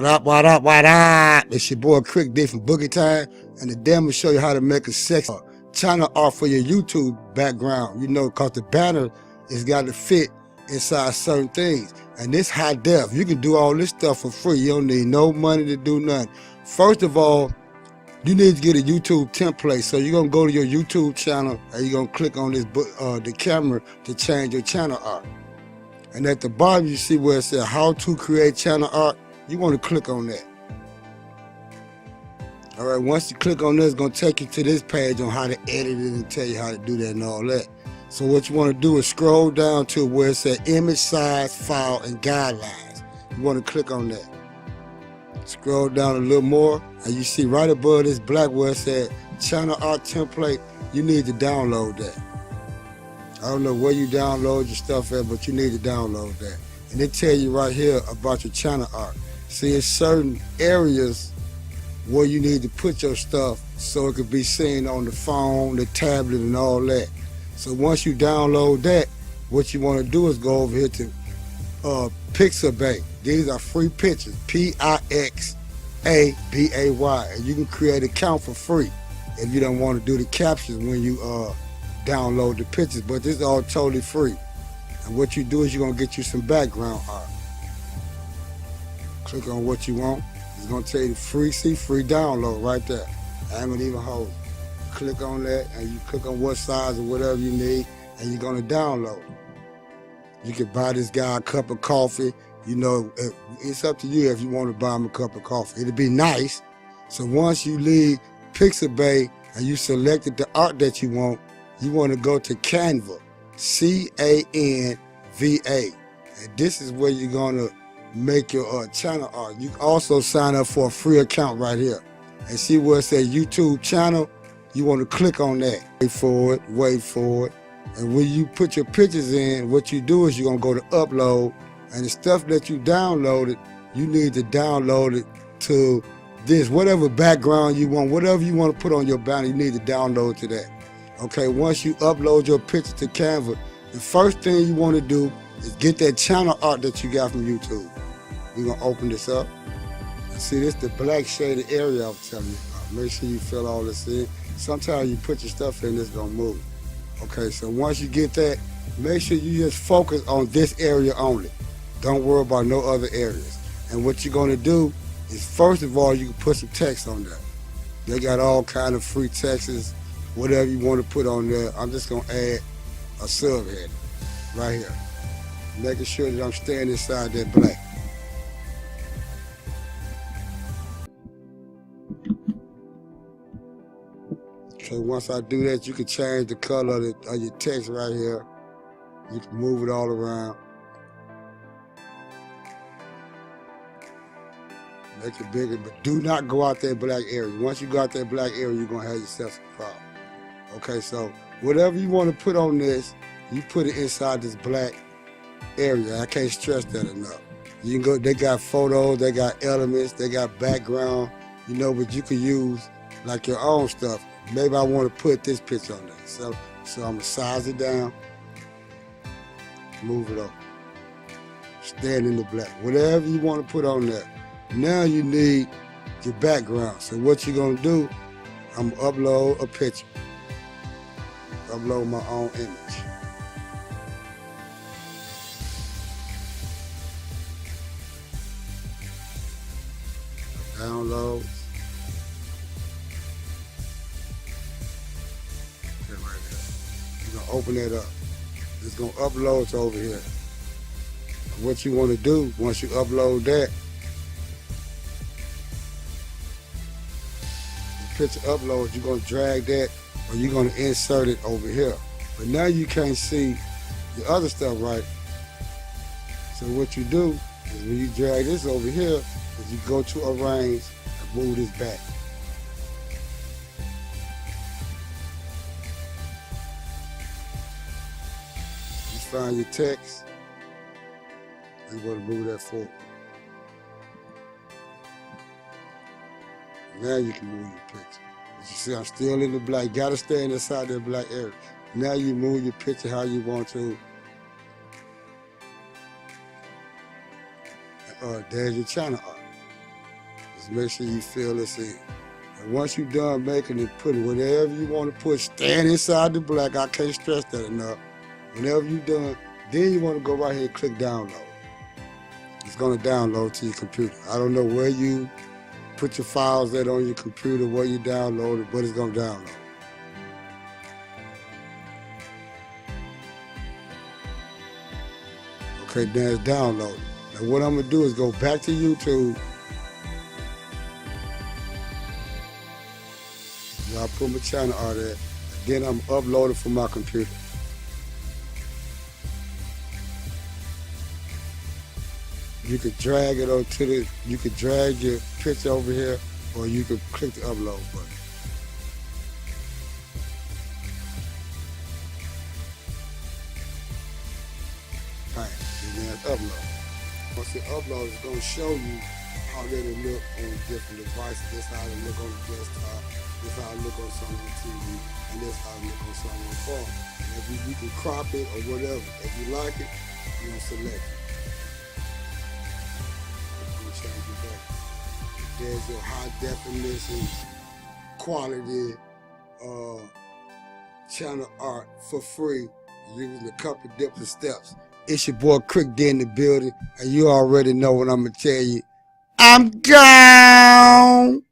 What up? It's your boy Crick D from Boogie Time, and today I'm gonna show you how to make a sex channel art for your YouTube background. You know, cause the banner is got to fit inside certain things, and this high def. You can do all this stuff for free. You don't need no money to do nothing. First of all, you need to get a YouTube template. So you're gonna go to your YouTube channel and you're gonna click on this the camera to change your channel art. And at the bottom, you see where it says how to create channel art. You want to click on that. All right, once you click on this, it's going to take you to this page on how to edit it and tell you how to do that and all that. So what you want to do is scroll down to where it says image size, file, and guidelines. You want to click on that. Scroll down a little more, and you see right above this black where it says channel art template. You need to download that. I don't know where you download your stuff at, but you need to download that. And it tell you right here about your channel art. See, it's certain areas where you need to put your stuff so it could be seen on the phone, the tablet, and all that. So once you download that, what you want to do is go over here to Pixabay. These are free pictures, Pixabay, and you can create an account for free if you don't want to do the captions when you download the pictures, but this is all totally free. And what you do is you're gonna get you some background art. Click on what you want. It's gonna tell you free download right there. I ain't gonna even hold it. Click on that and you click on what size or whatever you need and you're gonna download. You can buy this guy a cup of coffee. You know, it's up to you if you want to buy him a cup of coffee. It'll be nice. So once you leave Pixabay and you selected the art that you want to go to Canva, Canva. And this is where you're gonna make your channel art. You can also sign up for a free account right here. And see where it says YouTube channel, you want to click on that. Wait for it. And when you put your pictures in, what you do is you're gonna go to upload, and the stuff that you downloaded, you need to download it to this, whatever background you want, whatever you want to put on your banner, you need to download to that. Okay, once you upload your picture to Canva, the first thing you want to do is get that channel art that you got from YouTube. We're going to open this up. And see, this is the black shaded area I'm telling you about. Make sure you fill all this in. Sometimes you put your stuff in, it's going to move. Okay, so once you get that, make sure you just focus on this area only. Don't worry about no other areas. And what you're going to do is, first of all, you can put some text on there. They got all kind of free texts, whatever you want to put on there. I'm just going to add a subhead right here, making sure that I'm staying inside that black. Okay, once I do that, you can change the color of your text right here. You can move it all around. Make it bigger, but do not go out that black area. Once you go out that black area, you're gonna have yourself some problem. Okay, so whatever you want to put on this, you put it inside this black area. I can't stress that enough. You can go, they got photos, they got elements, they got background, you know, but you can use like your own stuff. Maybe I want to put this picture on there. So I'm gonna size it down, move it over, stand in the black. Whatever you want to put on there. Now you need your background. So what you're gonna do, I'm gonna upload a picture. Upload my own image. Downloads. Okay, right there. You're gonna open it up. It's gonna upload to over here. What you wanna do, once you upload that, picture upload, you're going to drag that or you're going to insert it over here. But now you can't see the other stuff right. So what you do is when you drag this over here, is you go to arrange and move this back. You find your text, and you're going to move that forward. Now you can move your picture. As you see, I'm still in the black. Gotta stay inside that black area. Now you move your picture how you want to. There's your channel art. Just make sure you fill this in. And once you're done making it, put whatever you want to put, stand inside the black. I can't stress that enough. Whenever you're done, then you want to go right here and click download. It's going to download to your computer. I don't know where you put your files at on your computer, where you download it, but it's going to download. Okay, now it's downloaded. Now what I'm going to do is go back to YouTube. I put my channel out there, and then I'm uploading from my computer. You could drag it onto the, you could drag your picture over here, or you could click the upload button. Bang, and then it's upload. Once it uploads, it's gonna show you how it'll look on different devices. This how it look on the desktop, this how it look on someone's TV, and this how it look on someone's phone. And if you can crop it or whatever, if you like it, you're gonna select it. Change it back. There's your high definition quality channel art for free using a couple different steps. It's your boy Crick D in the building, and you already know what I'm gonna tell you. I'm gone.